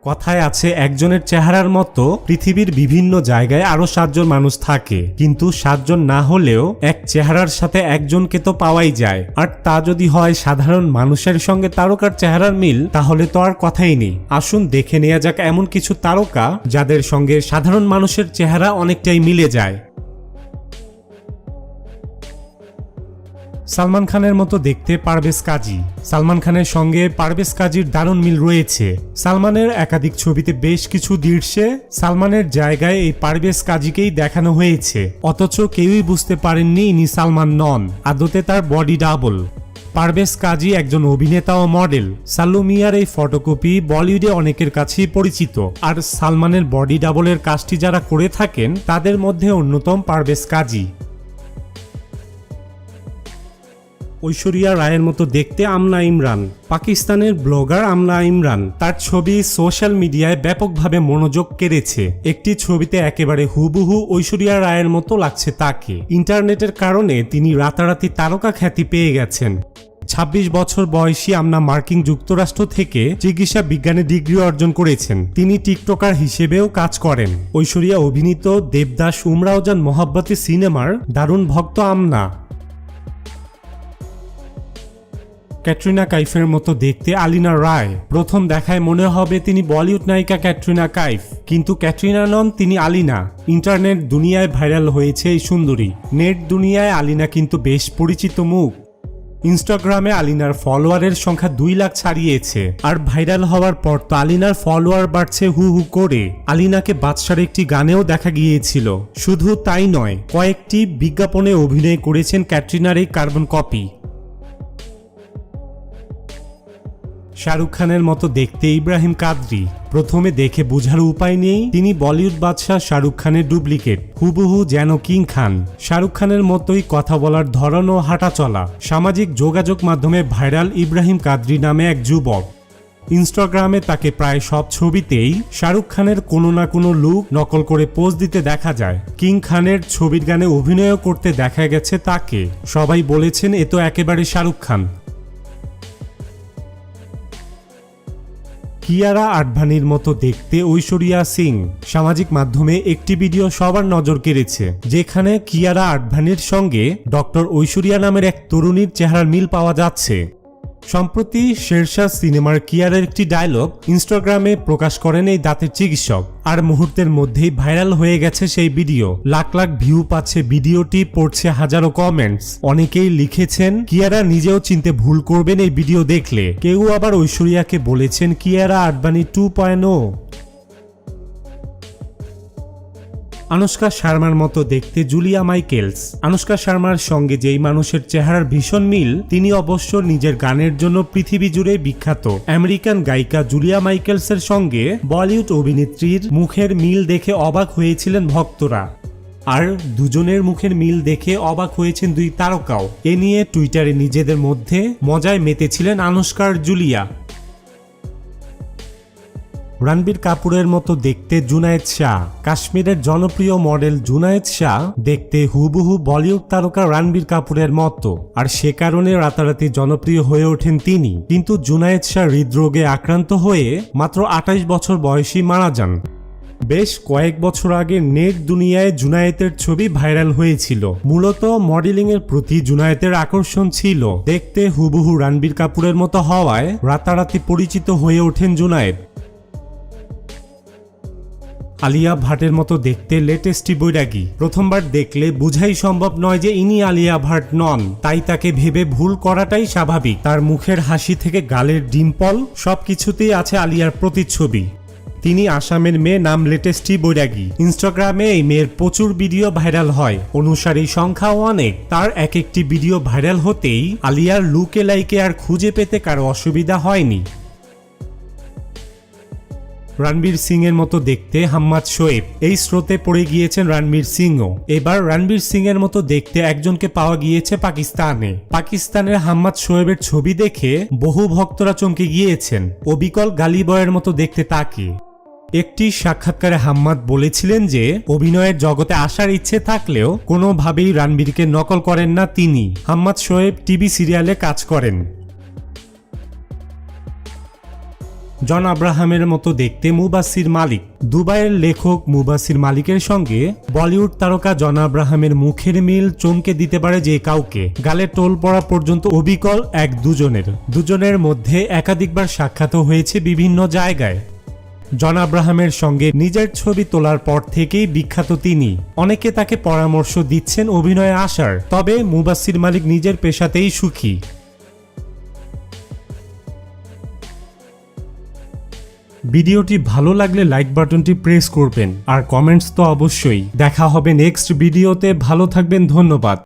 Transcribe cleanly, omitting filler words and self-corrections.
কথায় আছে একজনের চেহারার মতো পৃথিবীর বিভিন্ন জায়গায় আরো 7 জন মানুষ থাকে, কিন্তু 7 জন না হলেও এক চেহারার সাথে একজনকে তো পাওয়াই যায়। আর তা যদি হয় সাধারণ মানুষের সঙ্গে তারকার চেহারার মিল, তাহলে তো আর কথাই নেই। আসুন দেখে নেওয়া যাক এমন কিছু তারকা যাদের সঙ্গে সাধারণ মানুষের চেহারা অনেকটাই মিলে যায়। সালমান খানের মতো দেখতে পারভেজ কাজী। সালমান খানের সঙ্গে পারভেজ কাজীর দারুণ মিল রয়েছে। সালমানের একাধিক ছবিতে বেশ কিছু দৃশ্যে সালমানের জায়গায় এই পারভেজ কাজীকেই দেখানো হয়েছে, অথচ কেউই বুঝতে পারেননি ইনি সালমান নন, আদতে তার বডি ডাবল। পারভেজ কাজী একজন অভিনেতা ও মডেল। সাল্লু মিয়ার এই ফটোকপি বলিউডে অনেকের কাছেই পরিচিত, আর সালমানের বডি ডাবলের কাজটি যারা করে থাকেন তাদের মধ্যে অন্যতম পারভেজ কাজী। ঐশ্বরিয়া রায়ের মতো দেখতে আমলা ইমরান। পাকিস্তানের ব্লগার আমলা ইমরান তার ছবি সোশ্যাল মিডিয়ায় ব্যাপকভাবে মনোযোগ কেড়েছে। একটি ছবিতে একেবারে হুবহু ঐশ্বরিয়া রায়ের মতো লাগছে তাকে। ইন্টারনেটের কারণে তিনি রাতারাতি তারকা খ্যাতি পেয়ে গেছেন। 26 বছর বয়সী আমলা মার্কিন যুক্তরাষ্ট্র থেকে চিকিৎসা বিজ্ঞানে ডিগ্রি অর্জন করেছেন। তিনি টিকটকার হিসেবেও কাজ করেন। ঐশ্বরিয়া অভিনীত দেবদাস উমরাওজান মোহাব্বতী সিনেমার দারুণ ভক্ত আমলা। ক্যাটরিনা কাইফের মতো দেখতে আলিনা রায়। প্রথম দেখায় মনে হবে তিনি বলিউড নায়িকা ক্যাটরিনা কাইফ, কিন্তু ক্যাটরিনা নন, তিনি আলিনা। ইন্টারনেট দুনিয়ায় ভাইরাল হয়েছে এই সুন্দরী। নেট দুনিয়ায় আলিনা কিন্তু বেশ পরিচিত মুখ। ইনস্টাগ্রামে আলিনার ফলোয়ারের সংখ্যা 2 লাখ ছাড়িয়েছে, আর ভাইরাল হওয়ার পর তো আলিনার ফলোয়ার বাড়ছে হু হু করে। আলিনাকে বাদশার একটি গানেও দেখা গিয়েছিল। শুধু তাই নয়, কয়েকটি বিজ্ঞাপনে অভিনয় করেছেন ক্যাটরিনার এই কার্বন কপি। শাহরুখ খানের মতো দেখতে ইব্রাহিম কাদরি। প্রথমে দেখে বোঝার উপায় নেই তিনি বলিউড বাদশাহ শাহরুখ খানের ডুপ্লিকেট, হুবহু যেন কিং খান। শাহরুখ খানের মতোই কথা বলার ধরন ও হাঁটা চলা। সামাজিক যোগাযোগ মাধ্যমে ভাইরাল ইব্রাহিম কাদরি নামে এক যুবক। ইনস্টাগ্রামে তাকে প্রায় সব ছবিতেই শাহরুখ খানের কোনো না কোনো লুক নকল করে পোজ দিতে দেখা যায়। কিং খানের ছবির গানে অভিনয়ও করতে দেখা গেছে তাকে। সবাই বলেছেন এ তো একেবারে শাহরুখ খান। কিয়ারা আডভানির মতো দেখতে ঐশ্বরিয়া সিং। সামাজিক মাধ্যমে একটি ভিডিও সবার নজর কেড়েছে, যেখানে কিয়ারা আডভানির সঙ্গে ডক্টর ঐশ্বরিয়া নামের এক তরুণীর চেহারার মিল পাওয়া যাচ্ছে। সম্প্রতি শেরশাহ সিনেমার কিয়ারার একটি ডায়লগ ইনস্টাগ্রামে প্রকাশ করেন এই দাঁতের চিকিৎসক, আর মুহূর্তের মধ্যেই ভাইরাল হয়ে গেছে সেই ভিডিও। লাখ লাখ ভিউ পাচ্ছে ভিডিওটি, পড়ছে হাজারো কমেন্টস। অনেকেই লিখেছেন কিয়ারা নিজেও চিনতে ভুল করবেন এই ভিডিও দেখলে। কেউ আবার ঐশ্বরিয়াকে বলেছেন কিয়ারা আডবাণী 2.0। আনুশকা শর্মার মতো দেখতে জুলিয়া মাইকেলস। আনুশকা শর্মার সঙ্গে যেই মানুষের চেহারার ভীষণ মিল, তিনি অবশ্য নিজের গানের জন্য পৃথিবী জুড়ে বিখ্যাত। আমেরিকান গায়িকা জুলিয়া মাইকেলসের সঙ্গে বলিউড অভিনেত্রীর মুখের মিল দেখে অবাক হয়েছিলেন ভক্তরা, আর দুজনের মুখের মিল দেখে অবাক হয়েছেন দুই তারকাও। এ নিয়ে টুইটারে নিজেদের মধ্যে মজায় মেতেছিলেন আনুশকা আর জুলিয়া। রণবীর কাপুরের মতো দেখতে জুনায়েদ শাহ। কাশ্মীরের জনপ্রিয় মডেল জুনায়েদ শাহ দেখতে হুবহু বলিউড তারকা রণবীর কাপুরের মতো, আর সে কারণে রাতারাতি জনপ্রিয় হয়ে ওঠেন তিনি। কিন্তু জুনায়েদ শাহ হৃদরোগে আক্রান্ত হয়ে মাত্র 28 বছর বয়সী মারা যান। বেশ কয়েক বছর আগে নেট দুনিয়ায় জুনায়েদের ছবি ভাইরাল হয়েছিল। মূলত মডেলিং এর প্রতি জুনায়েদের আকর্ষণ ছিল। দেখতে হুবহু রণবীর কাপুরের মতো হওয়ায় রাতারাতি পরিচিত হয়ে ওঠেন জুনায়েদ। আলিয়া ভাটের মতো দেখতে লেটেস্টি বৈরাগী। প্রথমবার দেখলে বোঝাই সম্ভব নয় যে ইনি আলিয়া ভাট নন, তাই তাকে ভেবে ভুল করাটাই স্বাভাবিক। তার মুখের হাসি থেকে গালের ডিম্পল সবকিছুতেই আছে আলিয়ার প্রতিচ্ছবি। তিনি আসামের মেয়ে, নাম লেটেস্টি বৈরাগী। ইনস্টাগ্রামে এই মেয়ের প্রচুর ভিডিও ভাইরাল হয়, অনুসারী সংখ্যাও অনেক। তার এক একটি ভিডিও ভাইরাল হতেই আলিয়ার লুকে লাইকে আর খুঁজে পেতে কারো অসুবিধা হয়নি। রণবীর সিং এর মতো দেখতে হাম্মাদ শোয়েব। এই স্রোতে পড়ে গিয়েছেন রণবীর সিংও। এবার রণবীর সিং এর মতো দেখতে একজনকে পাওয়া গিয়েছে পাকিস্তানে। পাকিস্তানের হাম্মাদ শোয়েবের ছবি দেখে বহু ভক্তরা চমকে গিয়েছেন। অবিকল গালি বয়ের মতো দেখতে তাকে। একটি সাক্ষাৎকারে হাম্মাদ বলেছিলেন যে অভিনয়ের জগতে আসার ইচ্ছে থাকলেও কোনোভাবেই রণবীরকে নকল করেন না তিনি। হাম্মাদ শোয়েব টিভি সিরিয়ালে কাজ করেন। জন আব্রাহামের মতো দেখতে মুবাসির মালিক। দুবাইয়ের লেখক মুবাসির মালিকের সঙ্গে বলিউড তারকা জন আব্রাহামের মুখের মিল চমকে দিতে পারে যে কাউকে। গালে টোল পড়া পর্যন্ত অবিকল এক দুজনের মধ্যে একাধিকবার সাক্ষাৎ হয়েছে বিভিন্ন জায়গায়। জন আব্রাহামের সঙ্গে নিজের ছবি তোলার পর থেকেই বিখ্যাত তিনি। অনেকে তাকে পরামর্শ দিচ্ছেন অভিনয়ে আসার, তবে মুবাসির মালিক নিজের পেশাতেই সুখী। ভিডিওটি ভালো লাগলে লাইক বাটনটি প্রেস করবেন আর কমেন্টস তো অবশ্যই। দেখা হবে নেক্সট ভিডিওতে। ভালো থাকবেন, ধন্যবাদ।